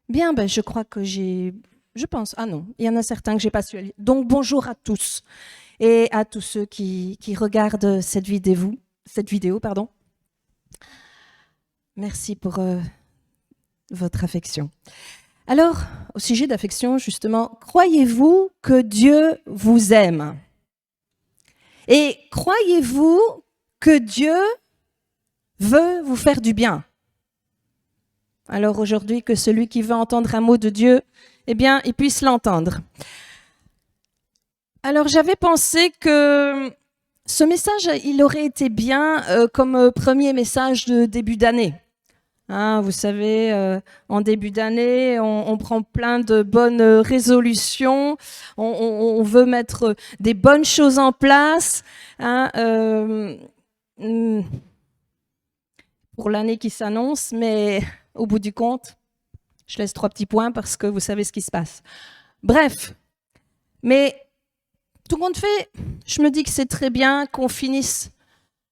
Bien, ben, je crois que je pense, ah non, il y en a certains que j'ai pas su lire. Donc bonjour à tous et à tous ceux qui regardent cette vidéo, pardon. Merci pour votre affection. Alors, au sujet d'affection, justement, croyez-vous que Dieu vous aime? Et croyez-vous que Dieu veut vous faire du bien? Alors aujourd'hui, que celui qui veut entendre un mot de Dieu, eh bien, il puisse l'entendre. Alors j'avais pensé que ce message, il aurait été bien comme premier message de début d'année. Hein, vous savez, en début d'année, on prend plein de bonnes résolutions, on veut mettre des bonnes choses en place. Hein, pour l'année qui s'annonce, mais au bout du compte, je laisse 3 petits points parce que vous savez ce qui se passe. Bref, mais tout compte fait, je me dis que c'est très bien qu'on finisse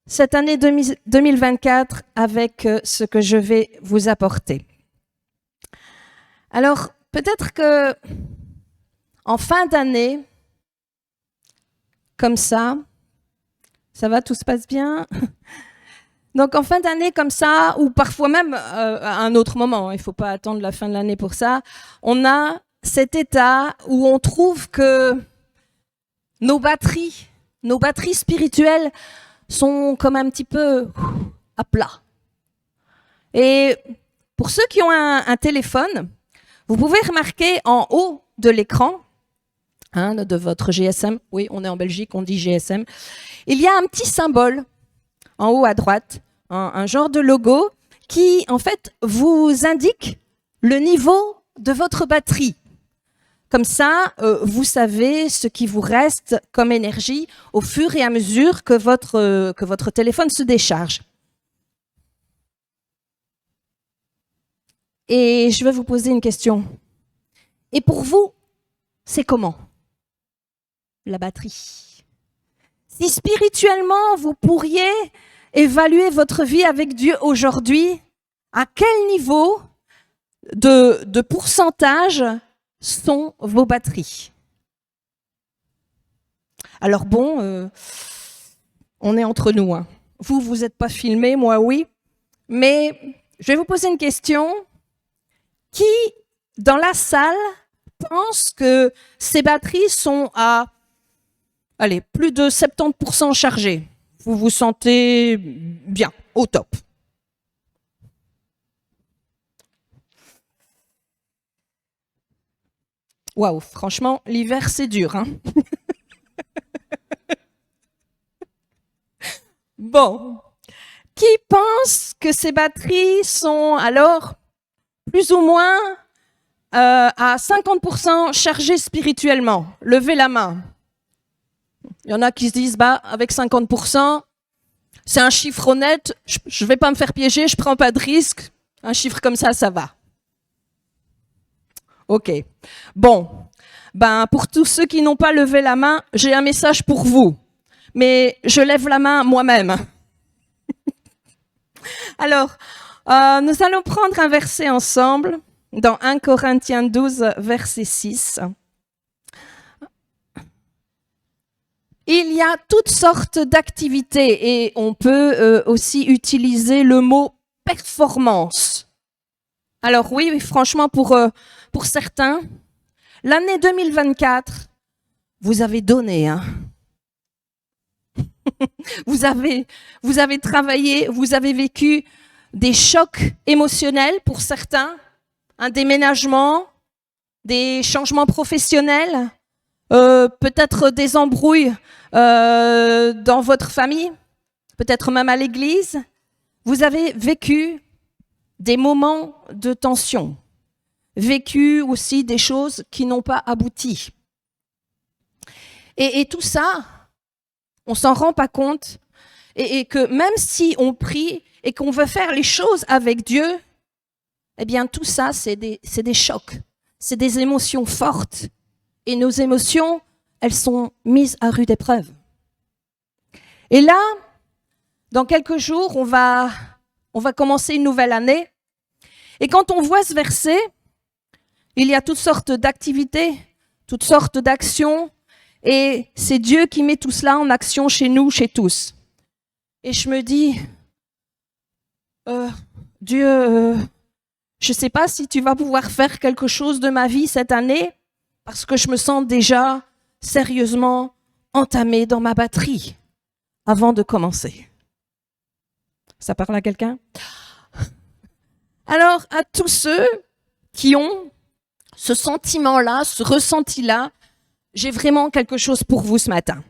cette année 2024 avec ce que je vais vous apporter. Alors, peut-être que en fin d'année, comme ça va, tout se passe bien? Donc en fin d'année comme ça, ou parfois même à un autre moment, il ne faut pas attendre la fin de l'année pour ça, on a cet état où on trouve que nos batteries spirituelles sont comme un petit peu à plat. Et pour ceux qui ont un téléphone, vous pouvez remarquer en haut de l'écran, hein, de votre GSM, oui, on est en Belgique, on dit GSM, il y a un petit symbole en haut à droite, un genre de logo qui, en fait, vous indique le niveau de votre batterie. Comme ça, vous savez ce qui vous reste comme énergie au fur et à mesure que votre téléphone se décharge. Et je vais vous poser une question. Et pour vous, c'est comment la batterie? Si spirituellement, vous pourriez évaluer votre vie avec Dieu aujourd'hui, à quel niveau de pourcentage sont vos batteries? Alors bon, on est entre nous. Hein. Vous n'êtes pas filmé, moi oui. Mais je vais vous poser une question. Qui, dans la salle, pense que ces batteries sont à plus de 70% chargées? Vous vous sentez bien, au top. Waouh, franchement, l'hiver, c'est dur. Hein. Bon, qui pense que ces batteries sont alors plus ou moins à 50% chargées spirituellement? Levez la main. Il y en a qui se disent, avec 50%, c'est un chiffre honnête, je ne vais pas me faire piéger, je ne prends pas de risque. Un chiffre comme ça va. Ok. Bon, pour tous ceux qui n'ont pas levé la main, j'ai un message pour vous. Mais je lève la main moi-même. Alors, nous allons prendre un verset ensemble dans 1 Corinthiens 12, verset 6. Il y a toutes sortes d'activités et on peut aussi utiliser le mot performance. Alors oui, franchement, pour certains, l'année 2024, vous avez donné. Hein. vous avez travaillé, vous avez vécu des chocs émotionnels pour certains, un déménagement, des changements professionnels, peut-être des embrouilles dans votre famille, peut-être même à l'église. Vous avez vécu des moments de tension, vécu aussi des choses qui n'ont pas abouti. Et tout ça, on s'en rend pas compte, et que même si on prie et qu'on veut faire les choses avec Dieu, eh bien tout ça, c'est des chocs, c'est des émotions fortes. Et nos émotions, elles sont mises à rude épreuve. Et là, dans quelques jours, on va commencer une nouvelle année. Et quand on voit ce verset, Il y a toutes sortes d'activités, toutes sortes d'actions, et c'est Dieu qui met tout cela en action chez nous, chez tous. Et je me dis, Dieu, je ne sais pas si tu vas pouvoir faire quelque chose de ma vie cette année, parce que je me sens déjà sérieusement entamée dans ma batterie avant de commencer. Ça parle à quelqu'un? Alors, à tous ceux qui ont ce sentiment-là, ce ressenti-là, j'ai vraiment quelque chose pour vous ce matin.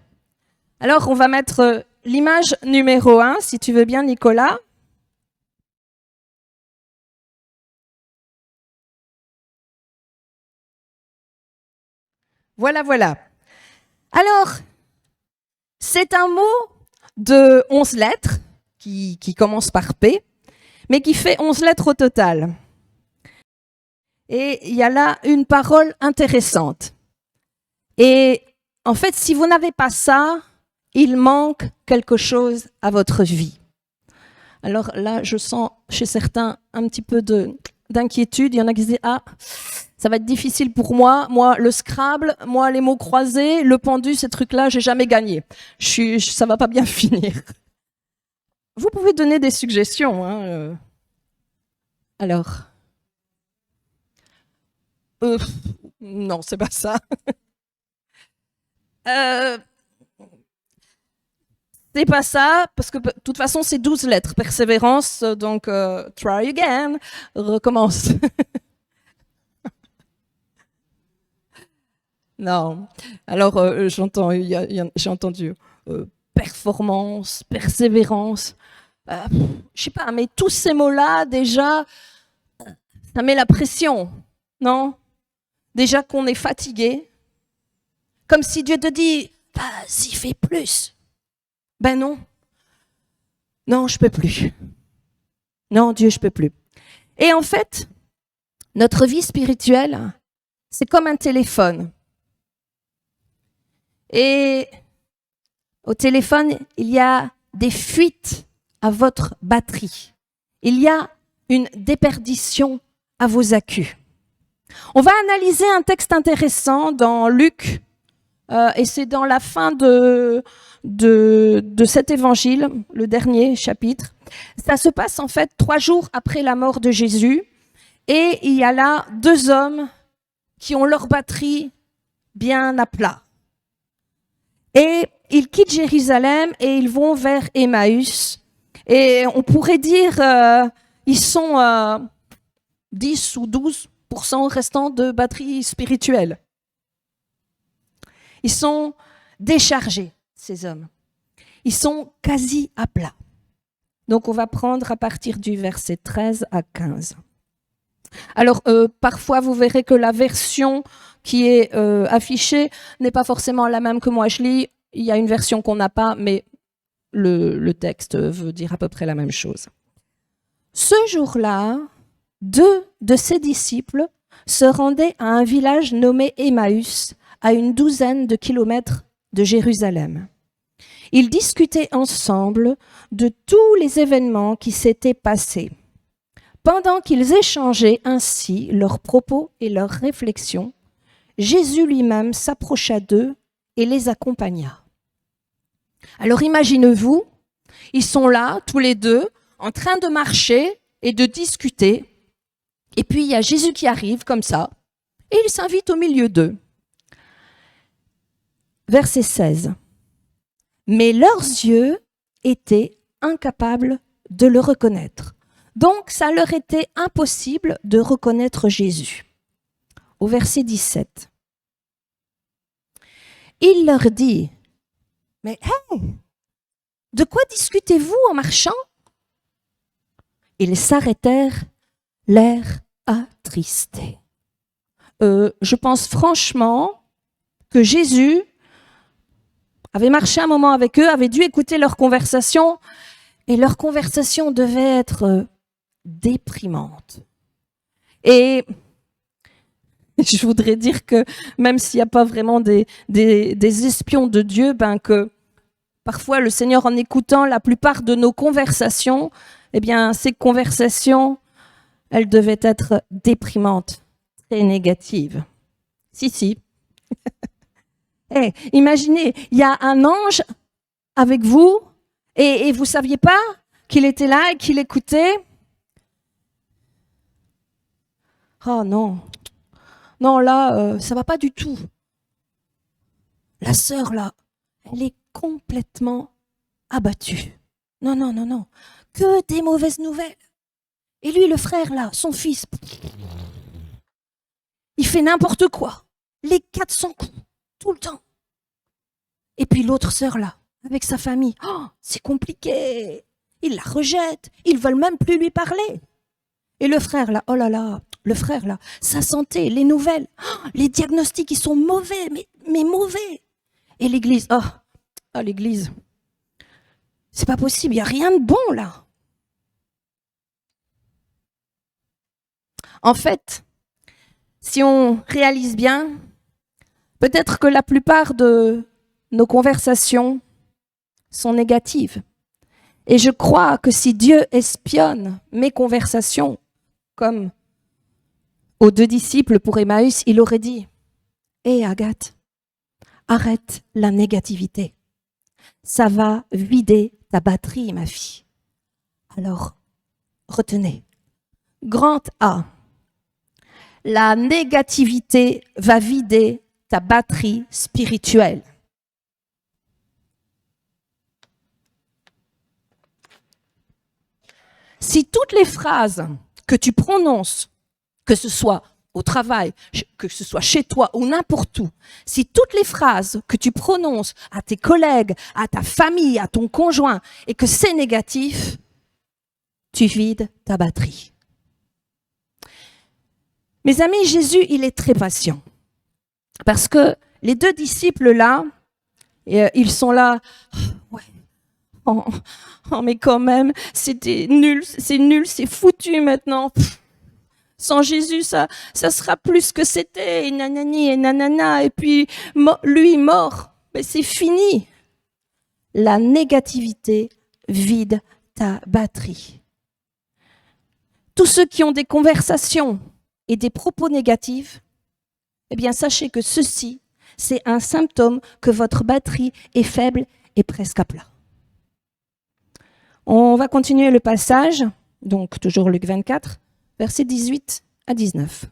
Alors, on va mettre l'image numéro 1, si tu veux bien, Nicolas. Voilà, voilà. Alors, c'est un mot de 11 lettres qui commence par P, mais qui fait 11 lettres au total. Et il y a là une parole intéressante. Et en fait, si vous n'avez pas ça, il manque quelque chose à votre vie. Alors là, je sens chez certains un petit peu d'inquiétude. Il y en a qui disent « Ah, ça va être difficile pour moi. Moi, le Scrabble, moi, les mots croisés, le pendu, ces trucs-là, j'ai jamais gagné. Ça va pas bien finir. » Vous pouvez donner des suggestions. Hein. Alors, non, c'est pas ça. C'est pas ça, parce que de toute façon, c'est 12 lettres. Persévérance, donc try again, recommence. Non. Alors, j'ai entendu performance, persévérance. Je sais pas, mais tous ces mots-là, déjà, ça met la pression, non? Déjà qu'on est fatigué. Comme si Dieu te dit, vas-y, fais plus. Ben non. Non, je peux plus. Non, Dieu, je peux plus. Et en fait, notre vie spirituelle, c'est comme un téléphone. Et au téléphone, il y a des fuites à votre batterie. Il y a une déperdition à vos accus. On va analyser un texte intéressant dans Luc, et c'est dans la fin de cet évangile, le dernier chapitre. Ça se passe en fait 3 jours après la mort de Jésus, et il y a là 2 hommes qui ont leur batterie bien à plat. Et ils quittent Jérusalem et ils vont vers Emmaüs. Et on pourrait dire, ils sont 10 ou 12% restants de batterie spirituelle. Ils sont déchargés, ces hommes. Ils sont quasi à plat. Donc on va prendre à partir du verset 13 à 15. Alors parfois vous verrez que la version qui est affichée n'est pas forcément la même que moi je lis. Il y a une version qu'on n'a pas, mais le texte veut dire à peu près la même chose. Ce jour-là, 2 de ses disciples se rendaient à un village nommé Emmaüs, à une 12aine de kilomètres de Jérusalem. Ils discutaient ensemble de tous les événements qui s'étaient passés. Pendant qu'ils échangeaient ainsi leurs propos et leurs réflexions, Jésus lui-même s'approcha d'eux et les accompagna. Alors imaginez-vous, ils sont là, tous les deux, en train de marcher et de discuter, et puis il y a Jésus qui arrive comme ça, et il s'invite au milieu d'eux. Verset 16. Mais leurs yeux étaient incapables de le reconnaître. Donc, ça leur était impossible de reconnaître Jésus. Au verset 17. Il leur dit, « Mais hey, de quoi discutez-vous en marchant ?» Ils s'arrêtèrent, l'air attristé. Je pense franchement que Jésus avait marché un moment avec eux, avait dû écouter leur conversation, et leur conversation devait être déprimante. Et je voudrais dire que même s'il n'y a pas vraiment des espions de Dieu, que parfois le Seigneur, en écoutant la plupart de nos conversations, eh bien ces conversations, elles devaient être déprimantes, très négative. Si. Imaginez, il y a un ange avec vous et vous ne saviez pas qu'il était là et qu'il écoutait. Oh non, non là, ça va pas du tout. La sœur là, elle est complètement abattue. Non, que des mauvaises nouvelles. Et lui, le frère là, son fils, il fait n'importe quoi, les 400 coups, tout le temps. Et puis l'autre sœur là, avec sa famille, oh, c'est compliqué. Ils la rejettent, ils veulent même plus lui parler. Et le frère là, oh là là, le frère là, sa santé, les nouvelles, oh, les diagnostics, ils sont mauvais, mais mauvais. Et l'église, oh l'église, c'est pas possible, il n'y a rien de bon là. En fait, si on réalise bien, peut-être que la plupart de nos conversations sont négatives. Et je crois que si Dieu espionne mes conversations, comme aux 2 disciples pour Emmaüs, il aurait dit « Hé Agathe, arrête la négativité. Ça va vider ta batterie, ma fille. Alors, retenez. Grand A. La négativité va vider ta batterie spirituelle. Si toutes les phrases que tu prononces, que ce soit au travail, que ce soit chez toi ou n'importe où, si toutes les phrases que tu prononces à tes collègues, à ta famille, à ton conjoint, et que c'est négatif, tu vides ta batterie. Mes amis, Jésus, il est très patient. Parce que les 2 disciples là, ils sont là, ouais, oh, mais quand même, c'était nul, c'est foutu maintenant. Sans Jésus, ça sera plus que c'était, et nanani, et nanana, et puis lui mort, mais c'est fini. La négativité vide ta batterie. Tous ceux qui ont des conversations et des propos négatifs, eh bien sachez que ceci, c'est un symptôme que votre batterie est faible et presque à plat. On va continuer le passage, donc toujours Luc 24, versets 18 à 19.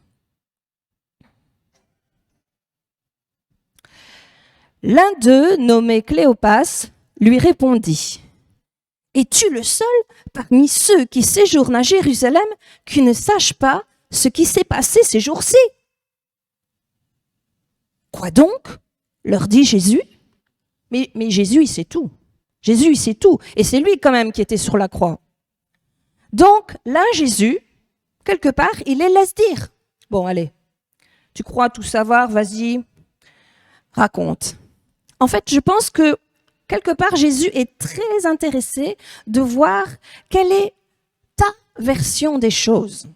L'un d'eux, nommé Cléopas, lui répondit « Es-tu le seul parmi ceux qui séjournent à Jérusalem qui ne sache pas ce qui s'est passé ces jours-ci » « Quoi donc ?» leur dit Jésus. Mais Jésus, il sait tout. Jésus, il sait tout. Et c'est lui quand même qui était sur la croix. Donc là, Jésus, quelque part, il les laisse dire. Bon, allez, tu crois tout savoir, vas-y, raconte. En fait, je pense que quelque part, Jésus est très intéressé de voir quelle est ta version des choses.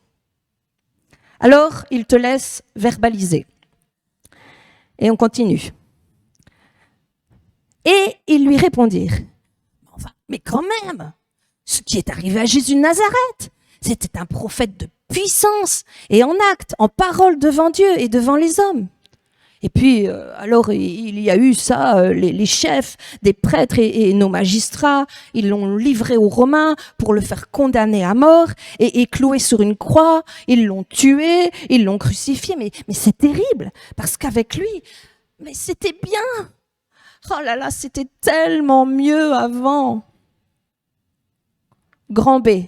Alors, il te laisse verbaliser. Et on continue. Et ils lui répondirent, enfin, mais quand même, ce qui est arrivé à Jésus de Nazareth, c'était un prophète de puissance et en acte, en parole devant Dieu et devant les hommes. Et puis, alors, il y a eu ça, les chefs des prêtres et nos magistrats, ils l'ont livré aux Romains pour le faire condamner à mort et clouer sur une croix. Ils l'ont tué, ils l'ont crucifié. Mais c'est terrible, parce qu'avec lui, mais c'était bien. Oh là là, c'était tellement mieux avant. Grand B.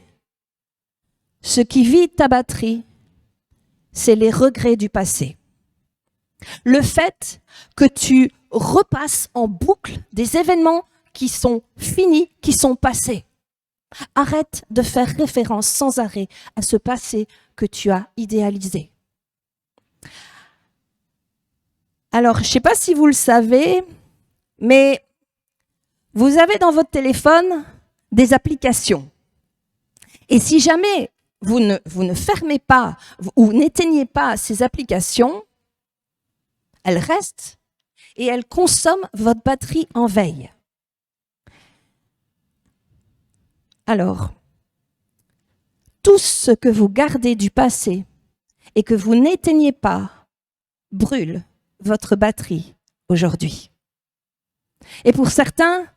Ce qui vide ta batterie, c'est les regrets du passé. Le fait que tu repasses en boucle des événements qui sont finis, qui sont passés. Arrête de faire référence sans arrêt à ce passé que tu as idéalisé. Alors, je ne sais pas si vous le savez, mais vous avez dans votre téléphone des applications. Et si jamais vous ne fermez pas ou n'éteignez pas ces applications, elles restent et elles consomment votre batterie en veille. Alors, tout ce que vous gardez du passé et que vous n'éteignez pas brûle votre batterie aujourd'hui. Et pour certains,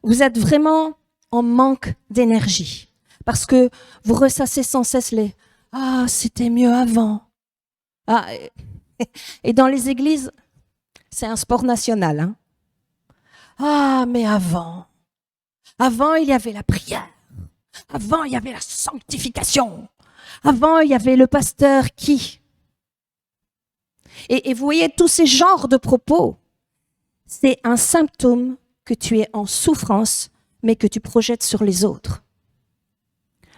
vous êtes vraiment en manque d'énergie parce que vous ressassez sans cesse les « Ah, c'était mieux avant ». Ah, et dans les églises, c'est un sport national. Hein. Ah, mais avant, il y avait la prière. Avant, il y avait la sanctification. Avant, il y avait le pasteur qui. Et vous voyez, tous ces genres de propos, c'est un symptôme que tu es en souffrance, mais que tu projettes sur les autres.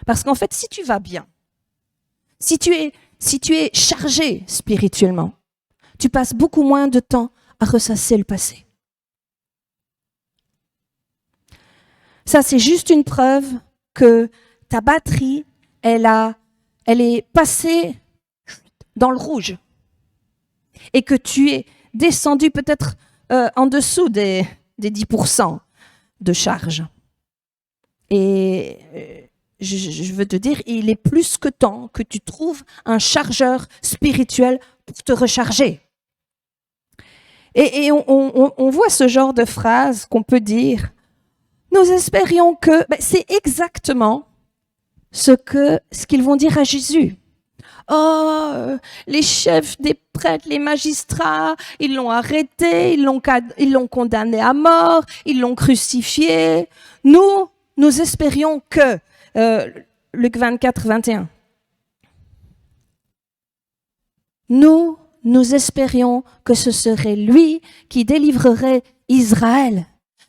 Parce qu'en fait, si tu vas bien, si tu es chargé spirituellement, tu passes beaucoup moins de temps à ressasser le passé. Ça, c'est juste une preuve que ta batterie, elle est passée dans le rouge et que tu es descendu peut-être en dessous des 10% de charge. Et je veux te dire, il est plus que temps que tu trouves un chargeur spirituel pour te recharger. Et on voit ce genre de phrase qu'on peut dire. Nous espérions que... c'est exactement ce qu'ils vont dire à Jésus. Oh, les chefs des prêtres, les magistrats, ils l'ont arrêté, ils l'ont condamné à mort, ils l'ont crucifié. Nous espérions que... Luc 24, 21. Nous espérions que ce serait lui qui délivrerait Israël.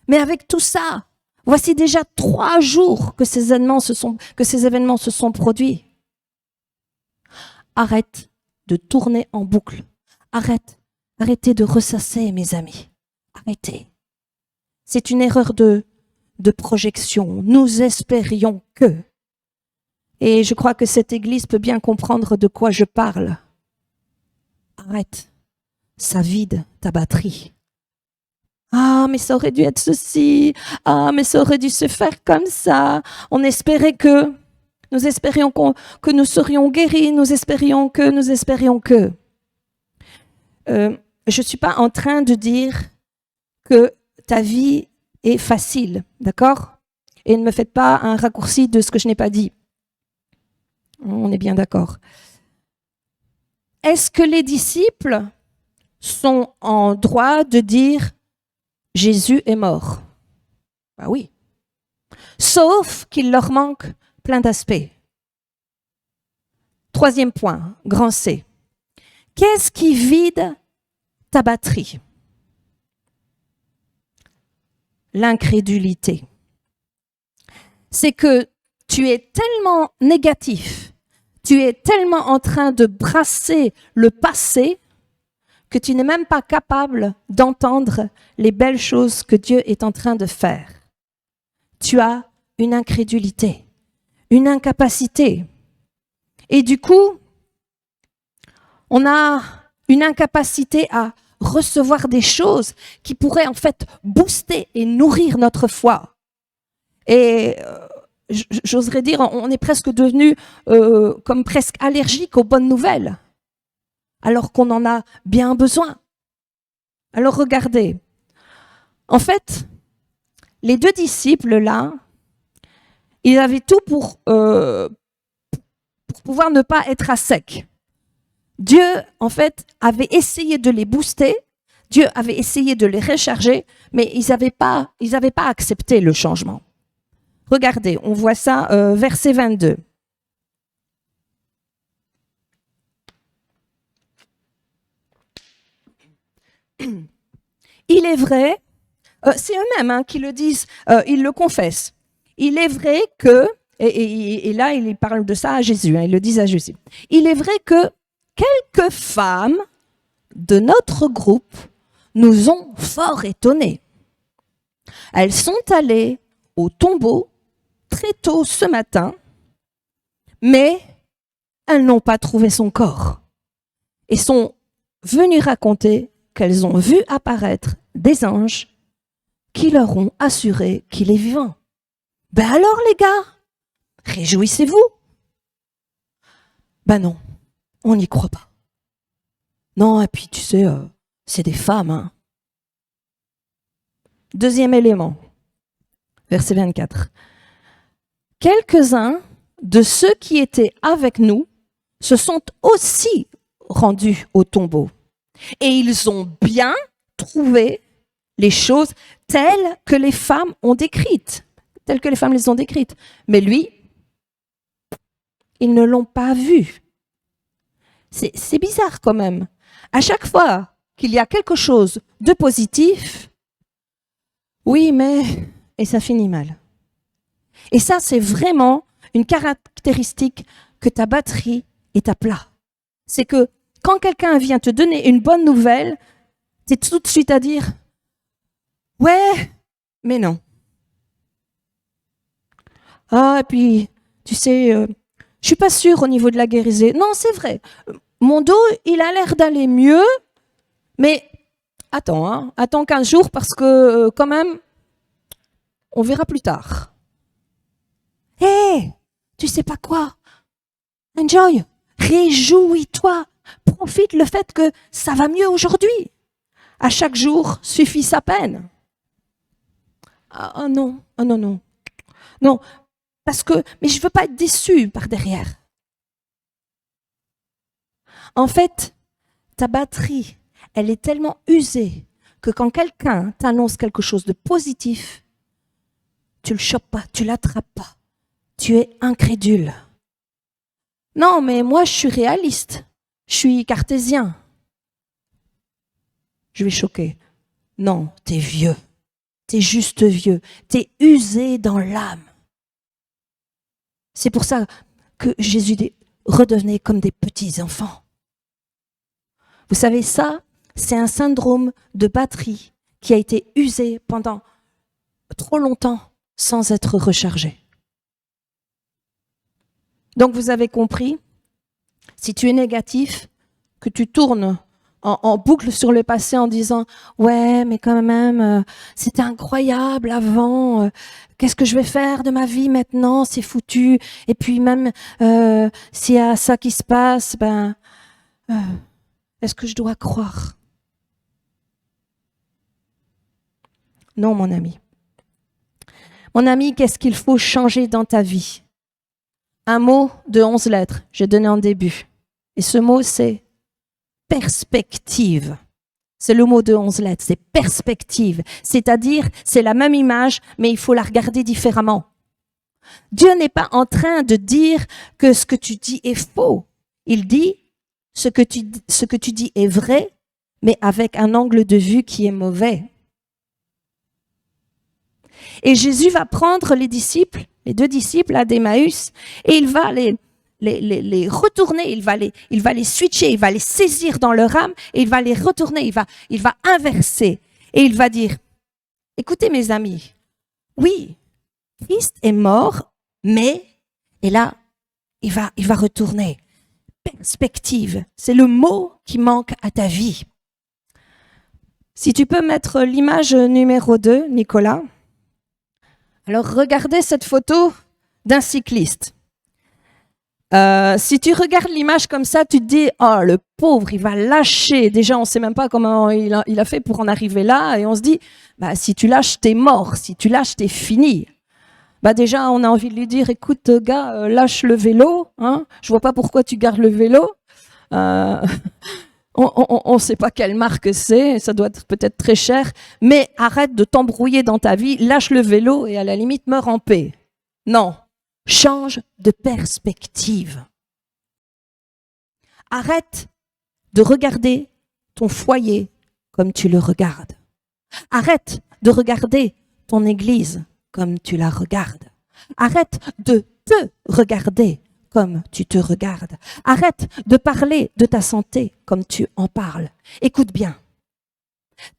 Mais avec tout ça, voici déjà 3 jours que ces événements se sont produits. Arrête de tourner en boucle. Arrêtez de ressasser, mes amis. Arrêtez. C'est une erreur de projection. Nous espérions que. Et je crois que cette église peut bien comprendre de quoi je parle. Arrête. Ça vide ta batterie. Ah, mais ça aurait dû être ceci. Ah, mais ça aurait dû se faire comme ça. Nous espérions que nous serions guéris. Nous espérions que. Je ne suis pas en train de dire que ta vie est facile, d'accord? Et ne me faites pas un raccourci de ce que je n'ai pas dit. On est bien d'accord. Est-ce que les disciples sont en droit de dire « Jésus est mort » ? Ben oui. Sauf qu'il leur manque plein d'aspects. 3e point, grand C. Qu'est-ce qui vide ta batterie ? L'incrédulité. C'est que tu es tellement négatif, tu es tellement en train de brasser le passé que tu n'es même pas capable d'entendre les belles choses que Dieu est en train de faire. Tu as une incrédulité, une incapacité. Et du coup, on a une incapacité à recevoir des choses qui pourraient en fait booster et nourrir notre foi. Et j'oserais dire, on est presque devenu comme presque allergique aux bonnes nouvelles, alors qu'on en a bien besoin. Alors regardez, en fait, les 2 disciples là, ils avaient tout pour pouvoir ne pas être à sec. Dieu, en fait, avait essayé de les booster, Dieu avait essayé de les recharger, mais ils n'avaient pas accepté le changement. Regardez, on voit ça, verset 22. Il est vrai, c'est eux-mêmes qui le disent, ils le confessent. Il est vrai que, et là ils parlent de ça à Jésus, ils le disent à Jésus. Il est vrai que quelques femmes de notre groupe nous ont fort étonnés. Elles sont allées au tombeau très tôt ce matin, mais elles n'ont pas trouvé son corps et sont venues raconter qu'elles ont vu apparaître des anges qui leur ont assuré qu'il est vivant. Ben alors les gars, réjouissez-vous. Ben non, on n'y croit pas. Non, et puis tu sais, c'est des femmes. Hein. Deuxième élément, verset 24. Quelques-uns de ceux qui étaient avec nous se sont aussi rendus au tombeau. Et ils ont bien trouvé les choses telles que les femmes ont décrites. Telles que les femmes les ont décrites. Mais lui, ils ne l'ont pas vu. C'est bizarre quand même. À chaque fois qu'il y a quelque chose de positif, oui, mais... Et ça finit mal. Et ça, c'est vraiment une caractéristique que ta batterie est à plat. C'est que quand quelqu'un vient te donner une bonne nouvelle, tu es tout de suite à dire « Ouais, mais non. » Ah, et puis, tu sais, je suis pas sûre au niveau de la guérison. Non, c'est vrai. Mon dos, il a l'air d'aller mieux, mais attends, hein, attends 15 jours parce que quand même, on verra plus tard. Hé, hey, tu sais pas quoi? Enjoy, réjouis-toi, profite le fait que ça va mieux aujourd'hui. À chaque jour suffit sa peine. Ah non, ah non, non. Non, parce que, mais je veux pas être déçue par derrière. En fait, ta batterie, elle est tellement usée que quand quelqu'un t'annonce quelque chose de positif, tu le chopes pas, tu l'attrapes pas. Tu es incrédule. Non, mais moi, je suis réaliste. Je suis cartésien. Je vais choquer. Non, t'es vieux. T'es juste vieux. T'es usé dans l'âme. C'est pour ça que Jésus dit, redevenez comme des petits enfants. Vous savez, ça, c'est un syndrome de batterie qui a été usé pendant trop longtemps sans être rechargé. Donc, vous avez compris, si tu es négatif, que tu tournes en boucle sur le passé en disant « Ouais, mais quand même, c'était incroyable avant, qu'est-ce que je vais faire de ma vie maintenant, c'est foutu. Et puis même, s'il y a ça qui se passe, ben, est-ce que je dois croire ?» Non, mon ami. Mon ami, qu'est-ce qu'il faut changer dans ta vie? Un mot de 11 lettres, j'ai donné en début. Et ce mot, c'est perspective. C'est le mot de 11 lettres, c'est perspective. C'est-à-dire, c'est la même image, mais il faut la regarder différemment. Dieu n'est pas en train de dire que ce que tu dis est faux. Il dit, ce que tu dis est vrai, mais avec un angle de vue qui est mauvais. Et Jésus va prendre les disciples, les deux disciples là d'Emmaüs, et il va les retourner, il va les switcher, il va les saisir dans leur âme, et il va les retourner, il va inverser. Et il va dire, écoutez mes amis, oui, Christ est mort, mais, et là, il va retourner. Perspective, c'est le mot qui manque à ta vie. Si tu peux mettre l'image numéro 2, Nicolas. Alors, regardez cette photo d'un cycliste. Si tu regardes l'image comme ça, tu te dis « Oh, le pauvre, il va lâcher. » Déjà, on ne sait même pas comment il a fait pour en arriver là. Et on se dit bah, « Si tu lâches, t'es mort. Si tu lâches, t'es fini. » Bah, déjà, on a envie de lui dire « Écoute, gars, lâche le vélo. Hein. Je ne vois pas pourquoi tu gardes le vélo. On ne sait pas quelle marque c'est, ça doit être peut-être très cher, mais arrête de t'embrouiller dans ta vie, lâche le vélo et à la limite meurs en paix. » Non, change de perspective. Arrête de regarder ton foyer comme tu le regardes. Arrête de regarder ton église comme tu la regardes. Arrête de te regarder comme tu te regardes. Arrête de parler de ta santé comme tu en parles. Écoute bien,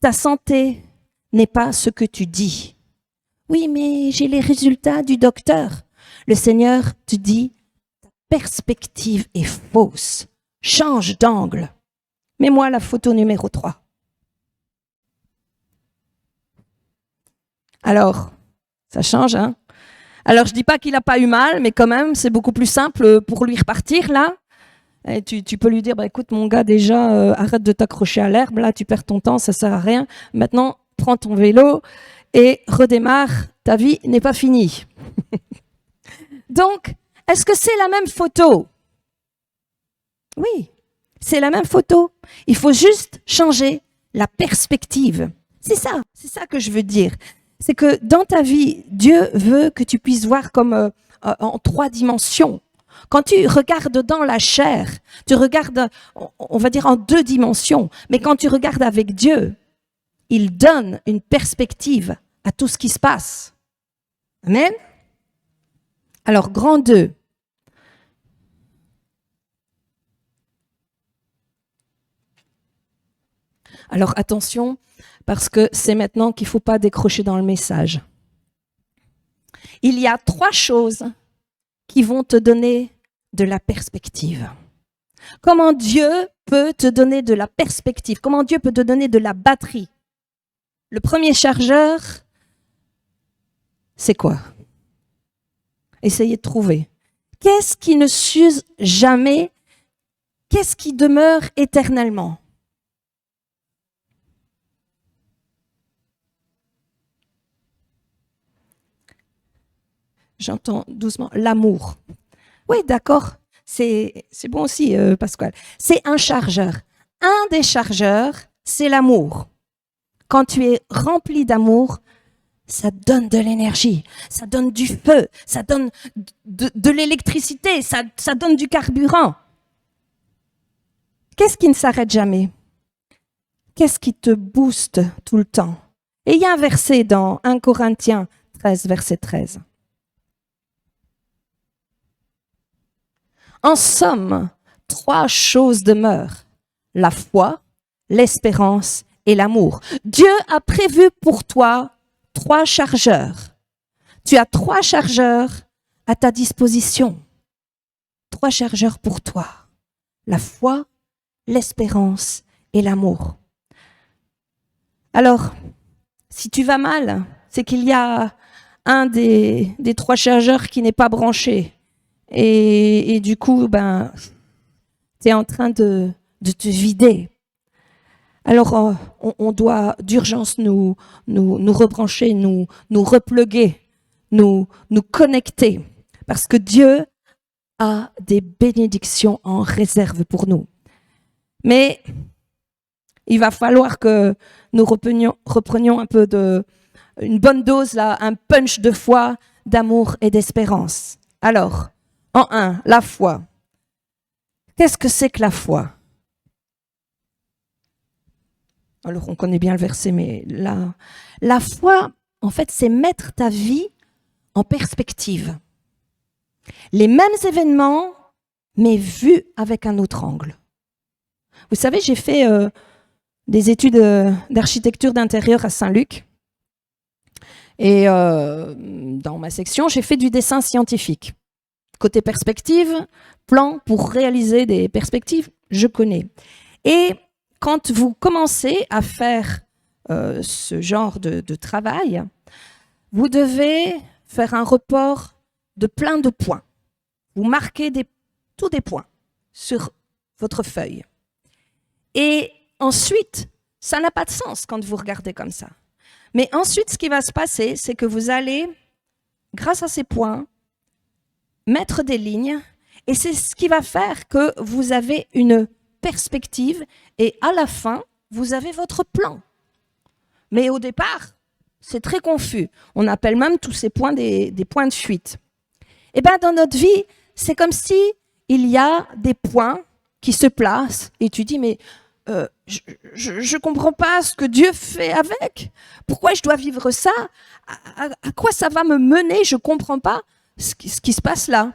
ta santé n'est pas ce que tu dis. Oui, mais j'ai les résultats du docteur. Le Seigneur te dit, ta perspective est fausse. Change d'angle. Mets-moi la photo numéro 3. Alors, ça change, hein? Alors, je dis pas qu'il n'a pas eu mal, mais quand même, c'est beaucoup plus simple pour lui repartir, là. Et tu peux lui dire, bah, écoute mon gars, déjà, arrête de t'accrocher à l'herbe, là tu perds ton temps, ça sert à rien. Maintenant, prends ton vélo et redémarre, ta vie n'est pas finie. Donc, est-ce que c'est la même photo? Oui, c'est la même photo. Il faut juste changer la perspective. C'est ça que je veux dire. C'est que dans ta vie, Dieu veut que tu puisses voir comme en 3 dimensions. Quand tu regardes dans la chair, tu regardes, on va dire en 2 dimensions. Mais quand tu regardes avec Dieu, il donne une perspective à tout ce qui se passe. Amen. Alors, grand 2. Alors, attention, parce que c'est maintenant qu'il ne faut pas décrocher dans le message. Il y a 3 choses qui vont te donner de la perspective. Comment Dieu peut te donner de la perspective? Comment Dieu peut te donner de la batterie? Le premier chargeur, c'est quoi? Essayez de trouver. Qu'est-ce qui ne s'use jamais? Qu'est-ce qui demeure éternellement? J'entends doucement l'amour. Oui, d'accord. C'est bon aussi, Pascal. C'est un chargeur. Un des chargeurs, c'est l'amour. Quand tu es rempli d'amour, ça donne de l'énergie, ça donne du feu, ça donne de l'électricité, ça donne du carburant. Qu'est-ce qui ne s'arrête jamais? Qu'est-ce qui te booste tout le temps? Et il y a un verset dans 1 Corinthiens 13, verset 13. En somme, 3 choses demeurent: la foi, l'espérance et l'amour. Dieu a prévu pour toi 3 chargeurs. Tu as 3 chargeurs à ta disposition. 3 chargeurs pour toi. La foi, l'espérance et l'amour. Alors, si tu vas mal, c'est qu'il y a un des 3 chargeurs qui n'est pas branché. Et du coup, tu es en train de te vider. Alors, on doit d'urgence nous rebrancher, nous repluguer, nous connecter. Parce que Dieu a des bénédictions en réserve pour nous. Mais il va falloir que nous reprenions un peu une bonne dose, là, un punch de foi, d'amour et d'espérance. Alors, en 1, la foi. Qu'est-ce que c'est que la foi? Alors, on connaît bien le verset, mais la foi, en fait, c'est mettre ta vie en perspective. Les mêmes événements, mais vus avec un autre angle. Vous savez, j'ai fait des études d'architecture d'intérieur à Saint-Luc. Et dans ma section, j'ai fait du dessin scientifique. Côté perspective, plan pour réaliser des perspectives, je connais. Et quand vous commencez à faire ce genre de travail, vous devez faire un report de plein de points. Vous marquez tous des points sur votre feuille. Et ensuite, ça n'a pas de sens quand vous regardez comme ça. Mais ensuite, ce qui va se passer, c'est que vous allez, grâce à ces points, mettre des lignes, et c'est ce qui va faire que vous avez une perspective, et à la fin, vous avez votre plan. Mais au départ, c'est très confus. On appelle même tous ces points des points de fuite. Et bien, dans notre vie, c'est comme si il y a des points qui se placent, et tu dis, mais je ne comprends pas ce que Dieu fait avec. Pourquoi je dois vivre ça? À quoi ça va me mener? Je ne comprends pas ce qui se passe là.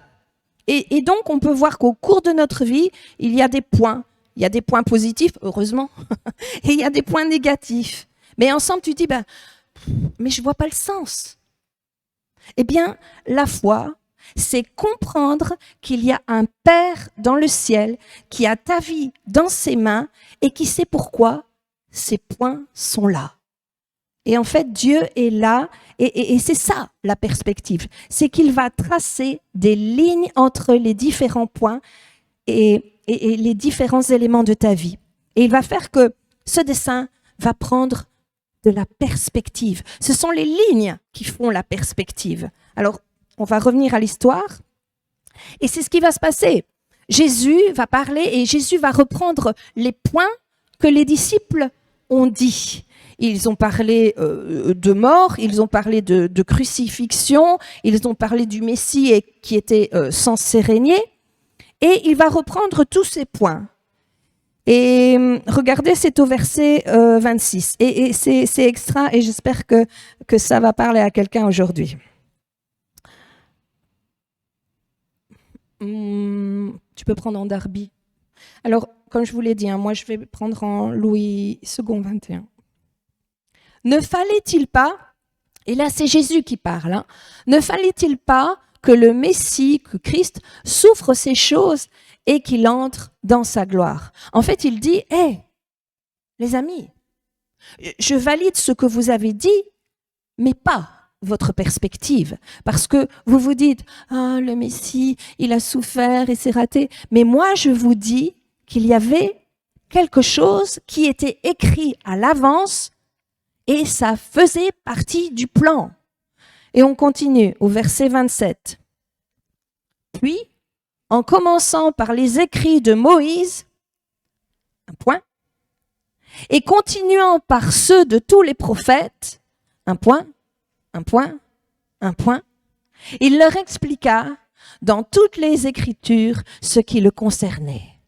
Et donc, on peut voir qu'au cours de notre vie, il y a des points. Il y a des points positifs, heureusement, et il y a des points négatifs. Mais ensemble, tu dis, mais je ne vois pas le sens. Eh bien, la foi, c'est comprendre qu'il y a un Père dans le ciel qui a ta vie dans ses mains et qui sait pourquoi ces points sont là. Et en fait, Dieu est là et c'est ça la perspective. C'est qu'il va tracer des lignes entre les différents points et et les différents éléments de ta vie. Et il va faire que ce dessin va prendre de la perspective. Ce sont les lignes qui font la perspective. Alors, on va revenir à l'histoire. Et c'est ce qui va se passer. Jésus va parler et Jésus va reprendre les points que les disciples ont dit. Ils ont parlé de mort, ils ont parlé de crucifixion, ils ont parlé du Messie qui était censé régner. Et il va reprendre tous ces points. Et regardez, c'est au verset 26. Et c'est extra et j'espère que ça va parler à quelqu'un aujourd'hui. Tu peux prendre en Darby. Alors, comme je vous l'ai dit, moi je vais prendre en Louis II 21. Ne fallait-il pas, et là c'est Jésus qui parle, ne fallait-il pas que le Messie, que Christ, souffre ces choses et qu'il entre dans sa gloire? En fait, il dit, les amis, je valide ce que vous avez dit, mais pas votre perspective. Parce que vous vous dites, le Messie, il a souffert et c'est raté. Mais moi, je vous dis qu'il y avait quelque chose qui était écrit à l'avance et ça faisait partie du plan. Et on continue au verset 27. Puis, en commençant par les écrits de Moïse, un point, et continuant par ceux de tous les prophètes, un point, un point, un point, il leur expliqua dans toutes les Écritures ce qui le concernait.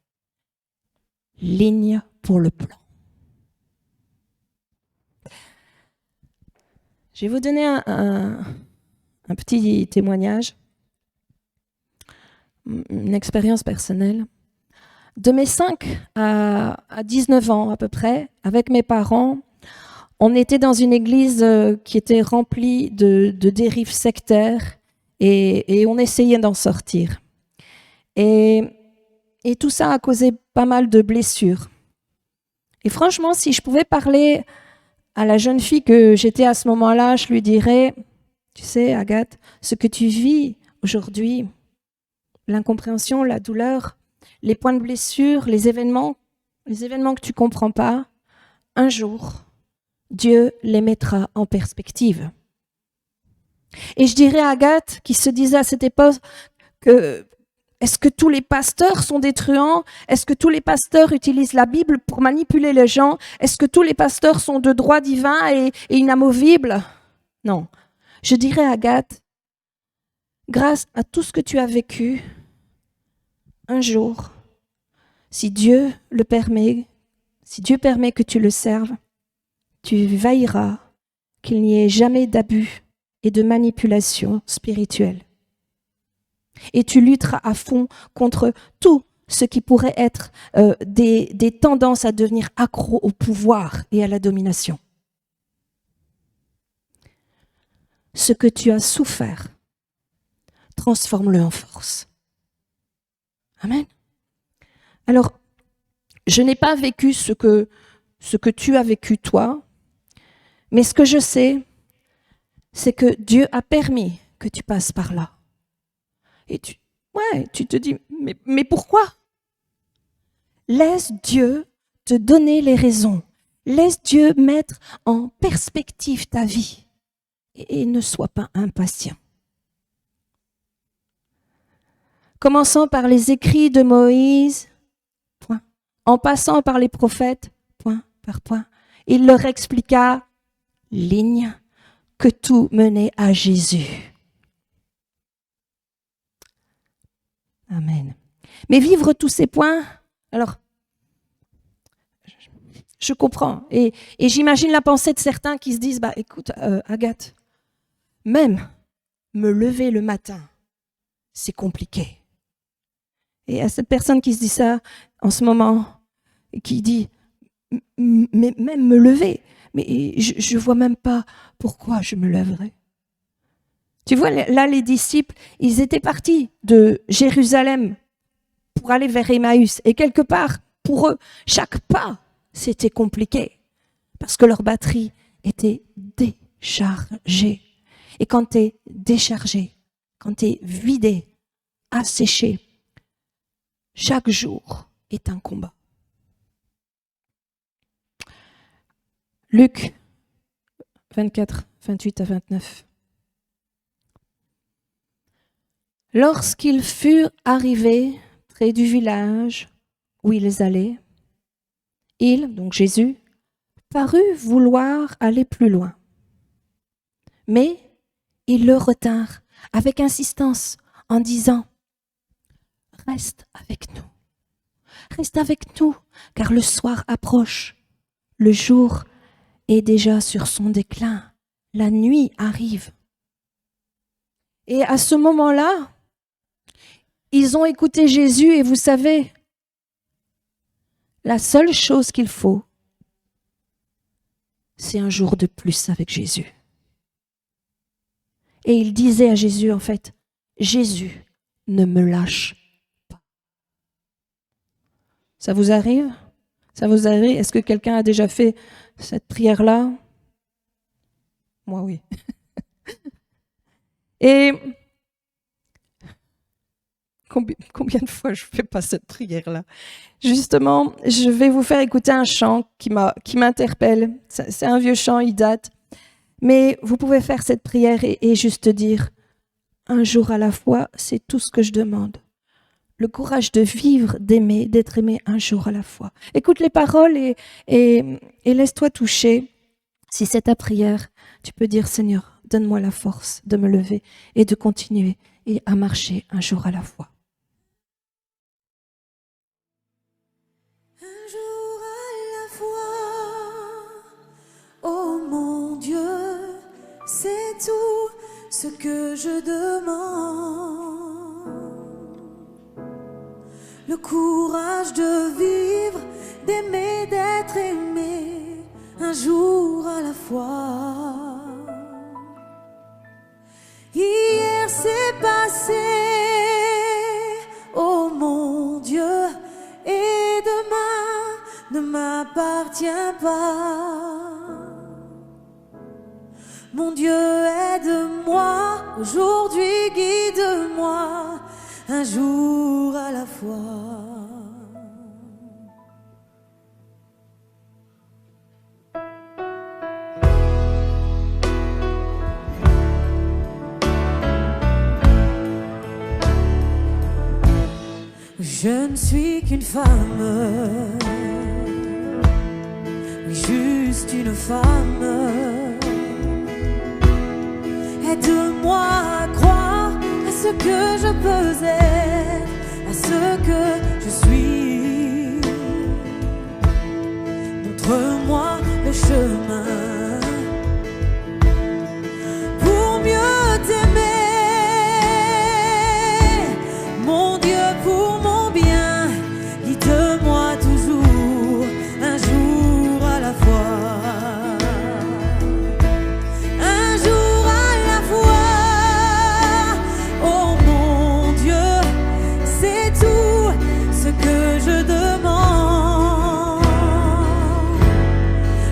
Ligne pour le plan. Je vais vous donner un petit témoignage, une expérience personnelle. De mes 5 à 19 ans à peu près, avec mes parents, on était dans une église qui était remplie de dérives sectaires et on essayait d'en sortir. Et tout ça a causé pas mal de blessures. Et franchement, si je pouvais parler à la jeune fille que j'étais à ce moment-là, je lui dirais, tu sais, Agathe, ce que tu vis aujourd'hui, l'incompréhension, la douleur, les points de blessure, les événements que tu comprends pas, un jour, Dieu les mettra en perspective. Et je dirais à Agathe, qui se disait à cette époque que est-ce que tous les pasteurs sont des truands? Est-ce que tous les pasteurs utilisent la Bible pour manipuler les gens? Est-ce que tous les pasteurs sont de droit divin et inamovibles? Non. Je dirais à Agathe, grâce à tout ce que tu as vécu, un jour, si Dieu le permet, si Dieu permet que tu le serves, tu veilleras qu'il n'y ait jamais d'abus et de manipulation spirituelle. Et tu lutteras à fond contre tout ce qui pourrait être des tendances à devenir accro au pouvoir et à la domination. Ce que tu as souffert, transforme-le en force. Amen. Alors, je n'ai pas vécu ce que tu as vécu toi, mais ce que je sais, c'est que Dieu a permis que tu passes par là. Et tu te dis, mais pourquoi? Laisse Dieu te donner les raisons. Laisse Dieu mettre en perspective ta vie. Et ne sois pas impatient. Commençons par les écrits de Moïse, point. En passant par les prophètes, point par point. Il leur expliqua, ligne, que tout menait à Jésus. Amen. Mais vivre tous ces points, alors, je comprends. Et j'imagine la pensée de certains qui se disent, écoute, Agathe, même me lever le matin, c'est compliqué. Et à cette personne qui se dit ça en ce moment, et qui dit, mais même me lever, mais je vois même pas pourquoi je me lèverais. Tu vois, là, les disciples, ils étaient partis de Jérusalem pour aller vers Emmaüs. Et quelque part, pour eux, chaque pas, c'était compliqué. Parce que leur batterie était déchargée. Et quand tu es déchargé, quand tu es vidé, asséché, chaque jour, est un combat. Luc 24, 28 à 29. Lorsqu'ils furent arrivés près du village où ils allaient, il, donc Jésus, parut vouloir aller plus loin. Mais ils le retinrent avec insistance en disant « Reste avec nous, car le soir approche, le jour est déjà sur son déclin, la nuit arrive. » Et à ce moment-là, ils ont écouté Jésus et vous savez, la seule chose qu'il faut, c'est un jour de plus avec Jésus. Et il disait à Jésus, en fait, Jésus, ne me lâche pas. Ça vous arrive? Ça vous arrive? Est-ce que quelqu'un a déjà fait cette prière-là? Moi, oui. Et combien de fois je ne fais pas cette prière-là? Justement, je vais vous faire écouter un chant qui m'interpelle. C'est un vieux chant, il date. Mais vous pouvez faire cette prière et juste dire, un jour à la fois, c'est tout ce que je demande. Le courage de vivre, d'aimer, d'être aimé un jour à la fois. Écoute les paroles et laisse-toi toucher. Si c'est ta prière, tu peux dire, Seigneur, donne-moi la force de me lever et de continuer et à marcher un jour à la fois. Un jour à la fois, oh mon Dieu, c'est tout ce que je demande. Le courage de vivre, d'aimer, d'être aimé, un jour à la fois. Hier c'est passé, oh mon Dieu, et demain ne m'appartient pas. Mon Dieu, aide-moi, aujourd'hui guide-moi, un jour à la fois. Je ne suis qu'une femme, juste une femme. Aide-moi à croire à ce que je peux être, à ce que je suis. Montre-moi le chemin pour mieux t'aimer, mon Dieu, pour mon bien. Guide-moi toujours, un jour à la fois.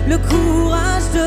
Le courage de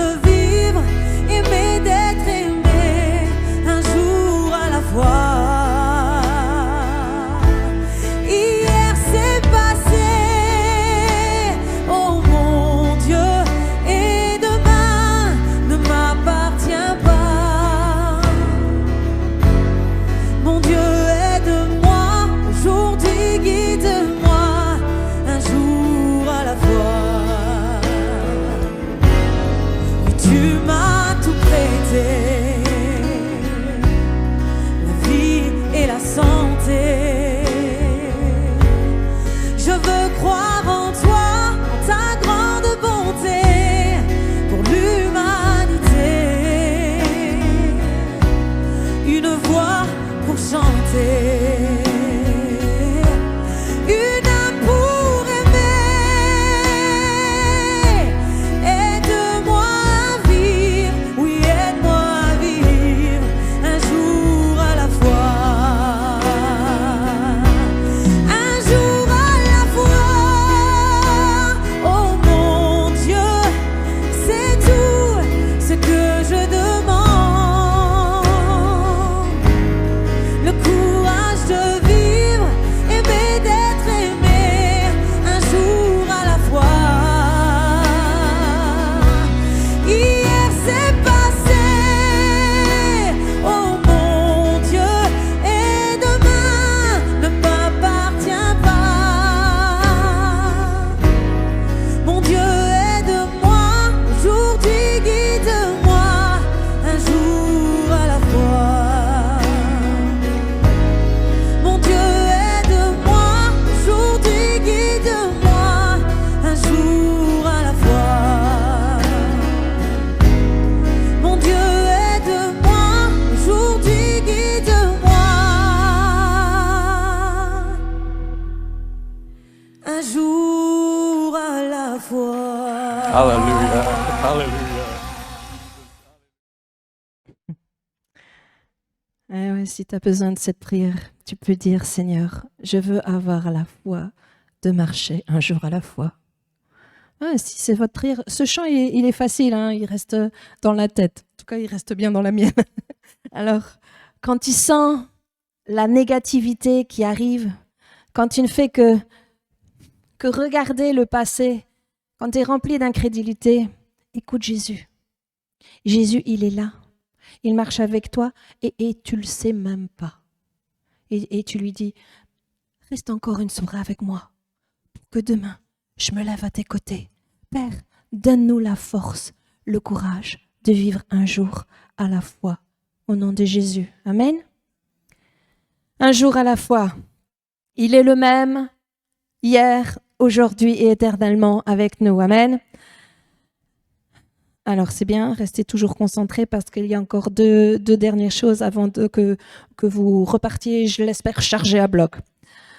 Hallelujah. Hallelujah. Ouais, si tu as besoin de cette prière, tu peux dire, Seigneur, je veux avoir la foi de marcher un jour à la fois. Si c'est votre prière, ce chant, il est facile, hein, il reste dans la tête. En tout cas, il reste bien dans la mienne. Alors, quand tu sens la négativité qui arrive, quand tu ne fais que regarder le passé, quand tu es rempli d'incrédulité, écoute Jésus. Jésus, il est là. Il marche avec toi et tu le sais même pas. Et tu lui dis, reste encore une soirée avec moi pour que demain, je me lève à tes côtés. Père, donne-nous la force, le courage de vivre un jour à la fois. Au nom de Jésus. Amen. Un jour à la fois. Il est le même hier, aujourd'hui et éternellement avec nous. Amen. Alors c'est bien, restez toujours concentrés parce qu'il y a encore deux dernières choses avant que vous repartiez, je l'espère, chargé à bloc.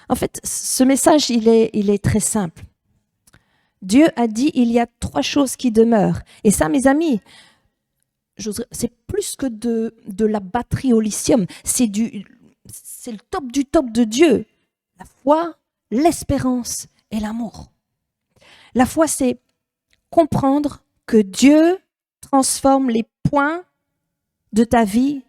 En fait, ce message, il est très simple. Dieu a dit, il y a 3 choses qui demeurent. Et ça, mes amis, c'est plus que de la batterie au lithium. C'est le top du top de Dieu. La foi, l'espérance et l'amour. La foi, c'est comprendre que Dieu transforme les points de ta vie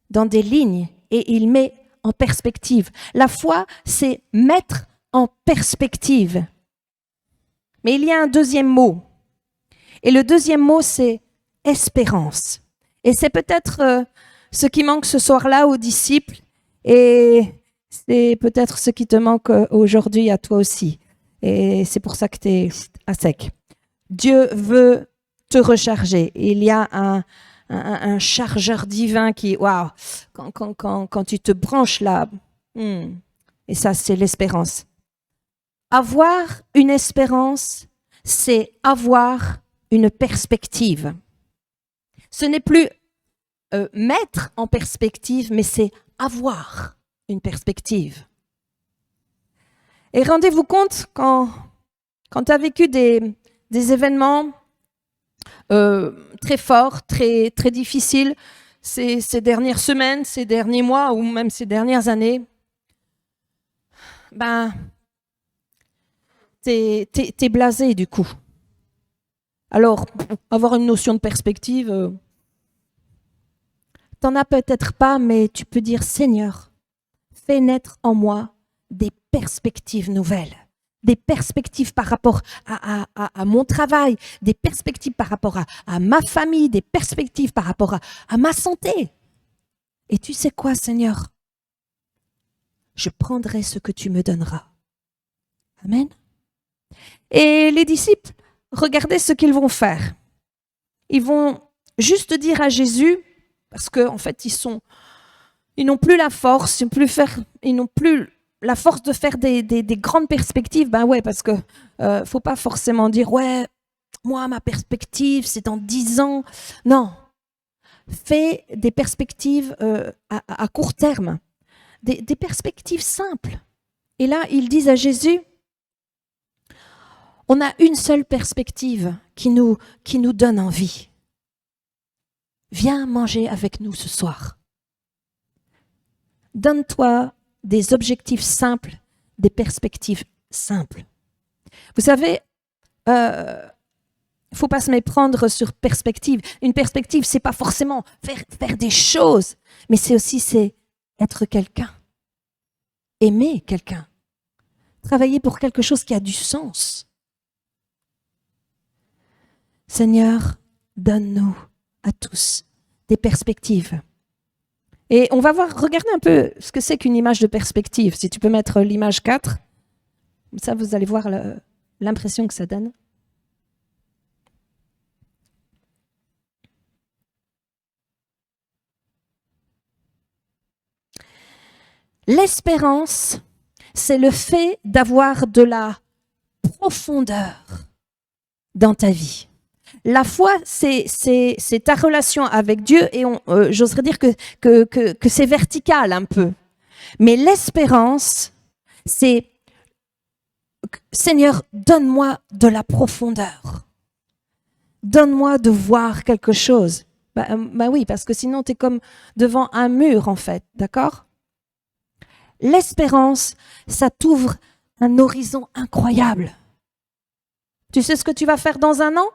dans des lignes et il met en perspective. La foi, c'est mettre en perspective. Mais il y a un deuxième mot. Et le deuxième mot, c'est espérance. Et c'est peut-être ce qui manque ce soir-là aux disciples et c'est peut-être ce qui te manque aujourd'hui à toi aussi. Et c'est pour ça que tu es à sec. Dieu veut te recharger. Il y a un chargeur divin qui, waouh, quand tu te branches là, et ça c'est l'espérance. Avoir une espérance, c'est avoir une perspective. Ce n'est plus mettre en perspective, mais c'est avoir une perspective. Et rendez-vous compte quand tu as vécu des événements très forts, très, très difficiles ces dernières semaines, ces derniers mois ou même ces dernières années, t'es blasé du coup. Alors, avoir une notion de perspective, t'en as peut-être pas, mais tu peux dire, Seigneur, fais naître en moi des perspectives nouvelles. Des perspectives par rapport à mon travail, des perspectives par rapport à ma famille, des perspectives par rapport à ma santé. Et tu sais quoi, Seigneur? Je prendrai ce que tu me donneras. Amen. Et les disciples, regardez ce qu'ils vont faire. Ils vont juste dire à Jésus, parce qu'en fait, ils n'ont plus la force, ils n'ont plus la force de faire des grandes perspectives. Ben ouais, parce que faut pas forcément dire, ouais, moi, ma perspective, c'est dans 10 ans. Non. Fais des perspectives à court terme, des perspectives simples. Et là, ils disent à Jésus, on a une seule perspective qui nous donne envie. Viens manger avec nous ce soir. Donne-toi des objectifs simples, des perspectives simples. Vous savez, faut pas se méprendre sur perspective. Une perspective, c'est pas forcément faire des choses, mais c'est aussi être quelqu'un, aimer quelqu'un, travailler pour quelque chose qui a du sens. Seigneur, donne-nous à tous des perspectives. Et on va regarder un peu ce que c'est qu'une image de perspective. Si tu peux mettre l'image 4, comme ça vous allez voir l'impression que ça donne. L'espérance, c'est le fait d'avoir de la profondeur dans ta vie. La foi, c'est ta relation avec Dieu et j'oserais dire que c'est vertical un peu. Mais l'espérance, c'est Seigneur, donne-moi de la profondeur. Donne-moi de voir quelque chose. Bah oui, parce que sinon, tu es comme devant un mur, en fait. D'accord? L'espérance, ça t'ouvre un horizon incroyable. Tu sais ce que tu vas faire dans un an?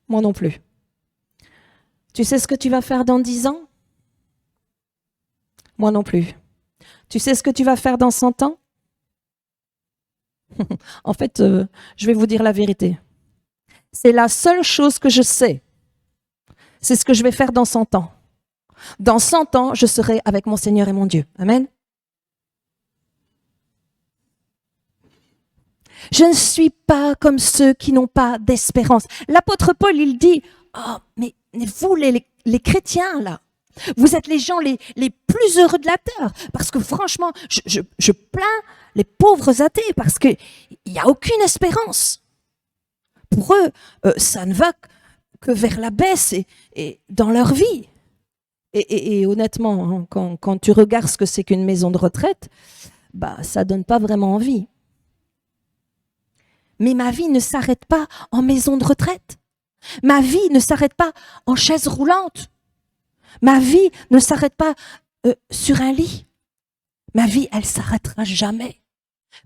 Moi non plus. Tu sais ce que tu vas faire dans 10 ans? Moi non plus. Tu sais ce que tu vas faire dans 100 ans? En fait, je vais vous dire la vérité. C'est la seule chose que je sais. C'est ce que je vais faire dans 100 ans. Dans 100 ans, je serai avec mon Seigneur et mon Dieu. Amen. Je ne suis pas comme ceux qui n'ont pas d'espérance. L'apôtre Paul, il dit, oh, mais vous, les chrétiens, là, vous êtes les gens les plus heureux de la terre. Parce que franchement, je plains les pauvres athées parce qu'il n'y a aucune espérance. Pour eux, ça ne va que vers la baisse et dans leur vie. Et honnêtement, hein, quand tu regardes ce que c'est qu'une maison de retraite, bah, ça ne donne pas vraiment envie. Mais ma vie ne s'arrête pas en maison de retraite. Ma vie ne s'arrête pas en chaise roulante. Ma vie ne s'arrête pas sur un lit. Ma vie, elle s'arrêtera jamais.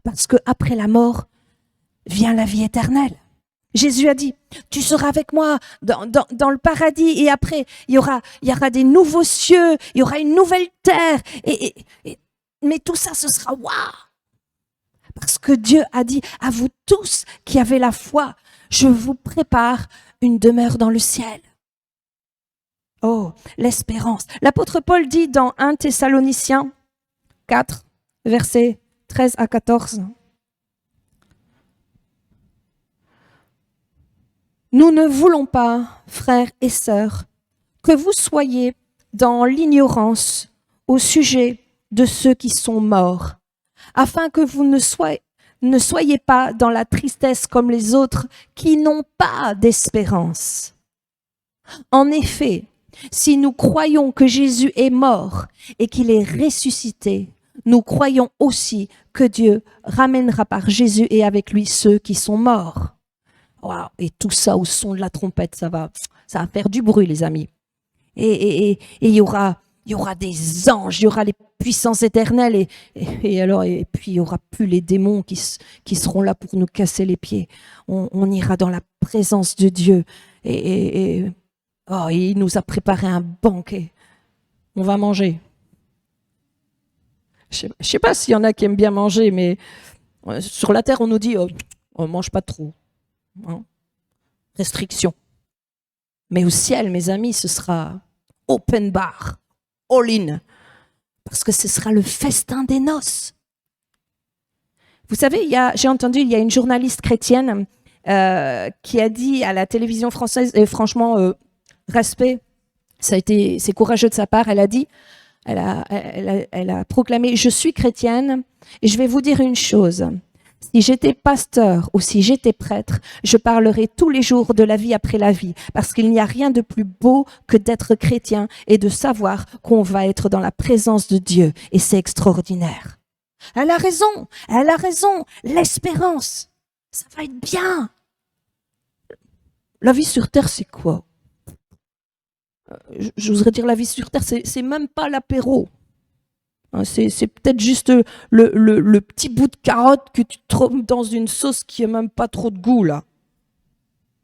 Parce qu'après la mort, vient la vie éternelle. Jésus a dit, tu seras avec moi dans le paradis et après, il y aura des nouveaux cieux, il y aura une nouvelle terre. Mais tout ça, ce sera waouh! Parce que Dieu a dit à vous tous qui avez la foi, je vous prépare une demeure dans le ciel. Oh, l'espérance. L'apôtre Paul dit dans 1 Thessaloniciens 4, versets 13 à 14. Nous ne voulons pas, frères et sœurs, que vous soyez dans l'ignorance au sujet de ceux qui sont morts, afin que vous ne soyez pas dans la tristesse comme les autres qui n'ont pas d'espérance. En effet, si nous croyons que Jésus est mort et qu'il est ressuscité, nous croyons aussi que Dieu ramènera par Jésus et avec lui ceux qui sont morts. Wow. Et tout ça au son de la trompette, ça va faire du bruit, les amis. Et il y aura des anges, il y aura les puissances éternelles et puis il y aura plus les démons qui seront là pour nous casser les pieds. On ira dans la présence de Dieu et il nous a préparé un banquet. On va manger. Je sais pas s'il y en a qui aiment bien manger, mais sur la terre on nous dit on mange pas trop. Hein? Restriction. Mais au ciel, mes amis, ce sera open bar, all in, parce que ce sera le festin des noces. Vous savez, j'ai entendu, il y a une journaliste chrétienne qui a dit à la télévision française, et franchement, respect, c'est courageux de sa part, elle a dit, elle a proclamé, je suis chrétienne et je vais vous dire une chose. Si j'étais pasteur ou si j'étais prêtre, je parlerais tous les jours de la vie après la vie, parce qu'il n'y a rien de plus beau que d'être chrétien et de savoir qu'on va être dans la présence de Dieu. Et c'est extraordinaire. Elle a raison, l'espérance, ça va être bien. La vie sur terre, c'est quoi? J'oserais dire la vie sur terre, c'est même pas l'apéro. C'est peut-être juste le petit bout de carotte que tu trempes dans une sauce qui n'a même pas trop de goût, là.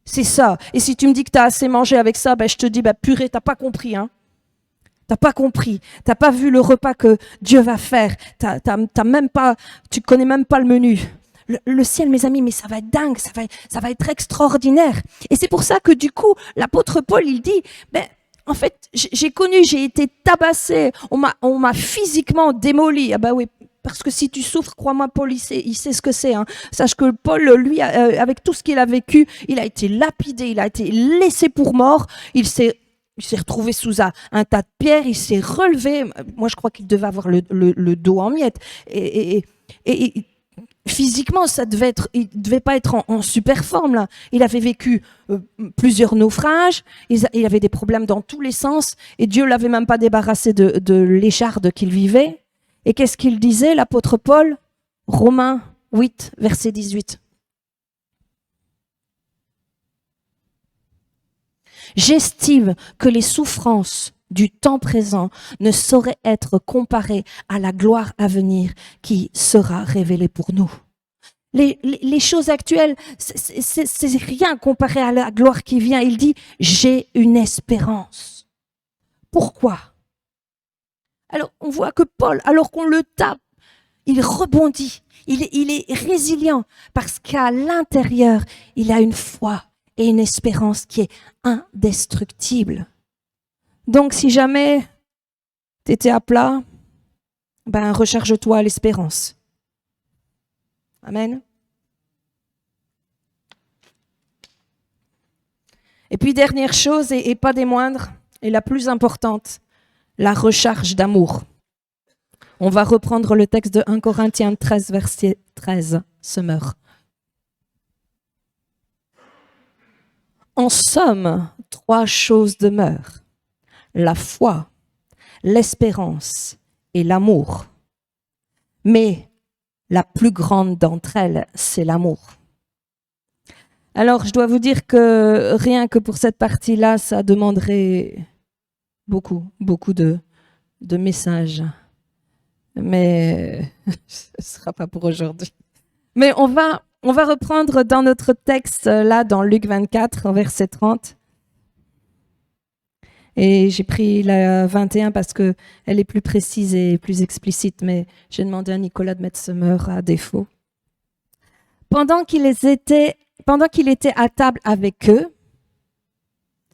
C'est ça. Et si tu me dis que tu as assez mangé avec ça, je te dis, purée, t'as pas compris, hein. T'as pas compris. T'as pas vu le repas que Dieu va faire. Tu connais même pas le menu. Le ciel, mes amis, mais ça va être dingue, ça va être extraordinaire. Et c'est pour ça que du coup, l'apôtre Paul, il dit, en fait, j'ai été tabassé, on m'a physiquement démoli. Ah bah oui, parce que si tu souffres, crois-moi, Paul, il sait ce que c'est. Hein. Sache que Paul, lui, avec tout ce qu'il a vécu, il a été lapidé, il a été laissé pour mort, il s'est retrouvé sous un tas de pierres, il s'est relevé. Moi, je crois qu'il devait avoir le dos en miettes. Et physiquement, il devait pas être en super forme là. Il avait vécu plusieurs naufrages, il avait des problèmes dans tous les sens, et Dieu l'avait même pas débarrassé de l'écharde qu'il vivait. Et qu'est-ce qu'il disait, l'apôtre Paul? Romains 8, verset 18. J'estime que les souffrances du temps présent ne sauraient être comparées à la gloire à venir qui sera révélée pour nous. Les choses actuelles, c'est rien comparé à la gloire qui vient. Il dit, j'ai une espérance. Pourquoi? Alors, on voit que Paul, alors qu'on le tape, il rebondit. Il est résilient parce qu'à l'intérieur, il a une foi et une espérance qui est indestructible. Donc, si jamais tu étais à plat, ben, recharge-toi l'espérance. Amen. Et puis, dernière chose, et pas des moindres, et la plus importante, la recharge d'amour. On va reprendre le texte de 1 Corinthiens 13, verset 13, Summer. En somme, 3 choses demeurent. La foi, l'espérance et l'amour. Mais la plus grande d'entre elles, c'est l'amour. Alors, je dois vous dire que rien que pour cette partie-là, ça demanderait beaucoup de messages. Mais ce ne sera pas pour aujourd'hui. Mais on va reprendre dans notre texte, là, dans Luc 24, verset 30. Et j'ai pris la 21 parce qu'elle est plus précise et plus explicite, mais j'ai demandé à Nicolas de mettre Summer à défaut. Pendant qu'il était à table avec eux,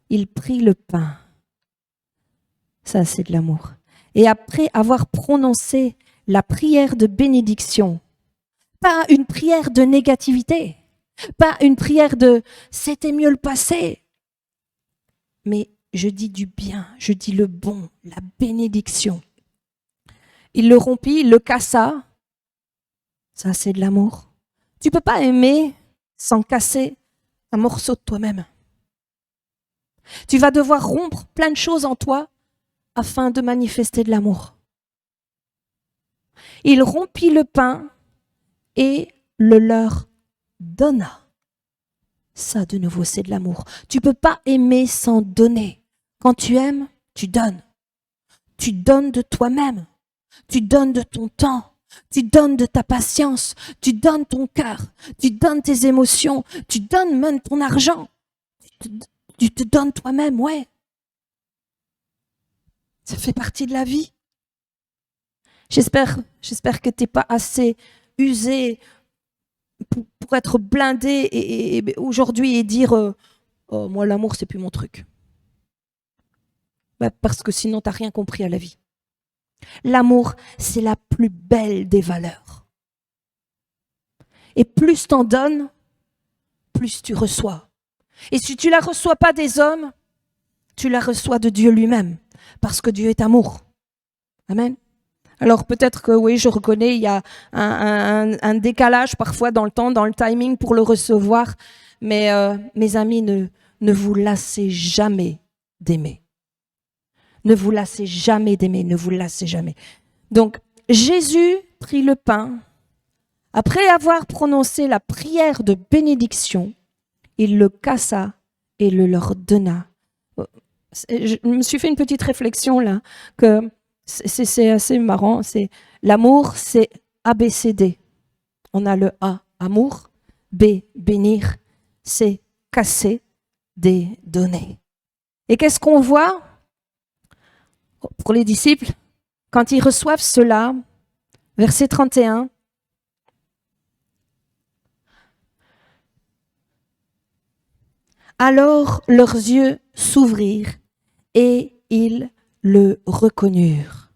il prit le pain. Ça, c'est de l'amour. Et après avoir prononcé la prière de bénédiction, pas une prière de négativité, pas une prière de « c'était mieux le passé », mais je dis du bien, je dis le bon, la bénédiction. Il le rompit, il le cassa. Ça, c'est de l'amour. Tu ne peux pas aimer sans casser un morceau de toi-même. Tu vas devoir rompre plein de choses en toi afin de manifester de l'amour. Il rompit le pain et le leur donna. Ça, de nouveau, c'est de l'amour. Tu ne peux pas aimer sans donner. Quand tu aimes, tu donnes. Tu donnes de toi-même. Tu donnes de ton temps. Tu donnes de ta patience. Tu donnes ton cœur. Tu donnes tes émotions. Tu donnes même ton argent. Tu te donnes toi-même, ouais. Ça fait partie de la vie. J'espère que tu n'es pas assez usé pour être blindé et aujourd'hui et dire oh, moi l'amour c'est plus mon truc. Ben, parce que sinon tu n'as rien compris à la vie. L'amour c'est la plus belle des valeurs. Et plus t'en donnes, plus tu reçois. Et si tu la reçois pas des hommes, tu la reçois de Dieu lui-même. Parce que Dieu est amour. Amen. Alors peut-être que oui, je reconnais, il y a un décalage parfois dans le temps, dans le timing pour le recevoir. Mais mes amis, ne vous lassez jamais d'aimer. Ne vous lassez jamais d'aimer, ne vous lassez jamais. Donc Jésus prit le pain. Après avoir prononcé la prière de bénédiction, il le cassa et le leur donna. Je me suis fait une petite réflexion là, que c'est assez marrant. C'est l'amour, c'est ABCD. On a le A, amour, B, bénir, C, casser, D, donner. Et qu'est-ce qu'on voit pour les disciples quand ils reçoivent cela? Verset 31. Alors leurs yeux s'ouvrirent et ils le reconnurent.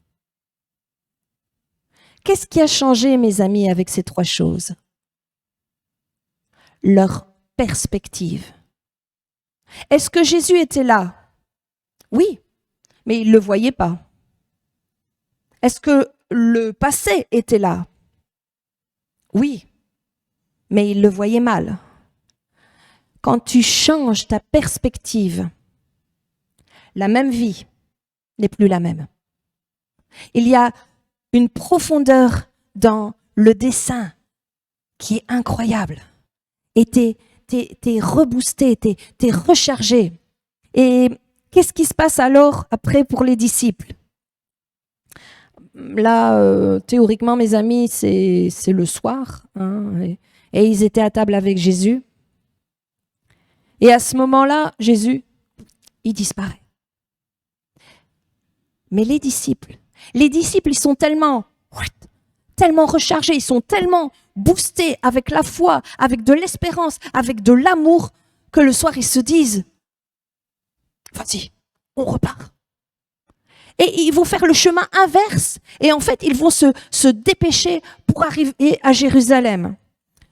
Qu'est-ce qui a changé, mes amis, avec ces 3 choses? Leur perspective. Est-ce que Jésus était là? Oui, mais ils ne le voyaient pas. Est-ce que le passé était là? Oui, mais ils le voyaient mal. Quand tu changes ta perspective, la même vie n'est plus la même. Il y a une profondeur dans le dessin qui est incroyable. Et t'es reboosté, t'es rechargé. Et qu'est-ce qui se passe alors après pour les disciples? Là, théoriquement, mes amis, c'est le soir, hein, et ils étaient à table avec Jésus. Et à ce moment-là, Jésus, il disparaît. Mais les disciples, ils sont tellement rechargés, ils sont tellement boostés avec la foi, avec de l'espérance, avec de l'amour, que le soir, ils se disent, vas-y, on repart. Et ils vont faire le chemin inverse. Et en fait, ils vont se dépêcher pour arriver à Jérusalem.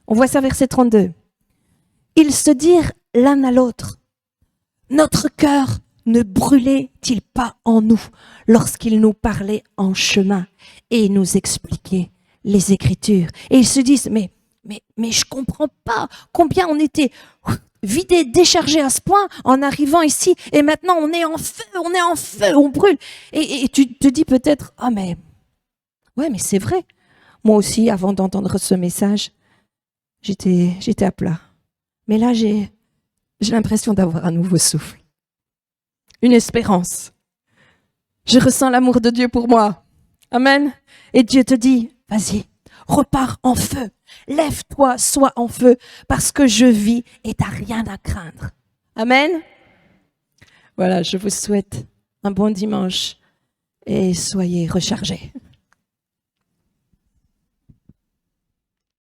On voit ça verset 32. Ils se dirent l'un à l'autre, notre cœur ne brûlait-il pas en nous lorsqu'il nous parlait en chemin et nous expliquait les Écritures? Et ils se disent, mais je comprends pas combien on était vidés, déchargés à ce point en arrivant ici, et maintenant on est en feu, on brûle. Et tu te dis peut-être, mais c'est vrai. Moi aussi, avant d'entendre ce message, j'étais à plat. Mais là, j'ai l'impression d'avoir un nouveau souffle. Une espérance. Je ressens l'amour de Dieu pour moi. Amen. Et Dieu te dit, vas-y, repars en feu. Lève-toi, sois en feu, parce que je vis et t'as rien à craindre. Amen. Voilà, je vous souhaite un bon dimanche et soyez rechargés.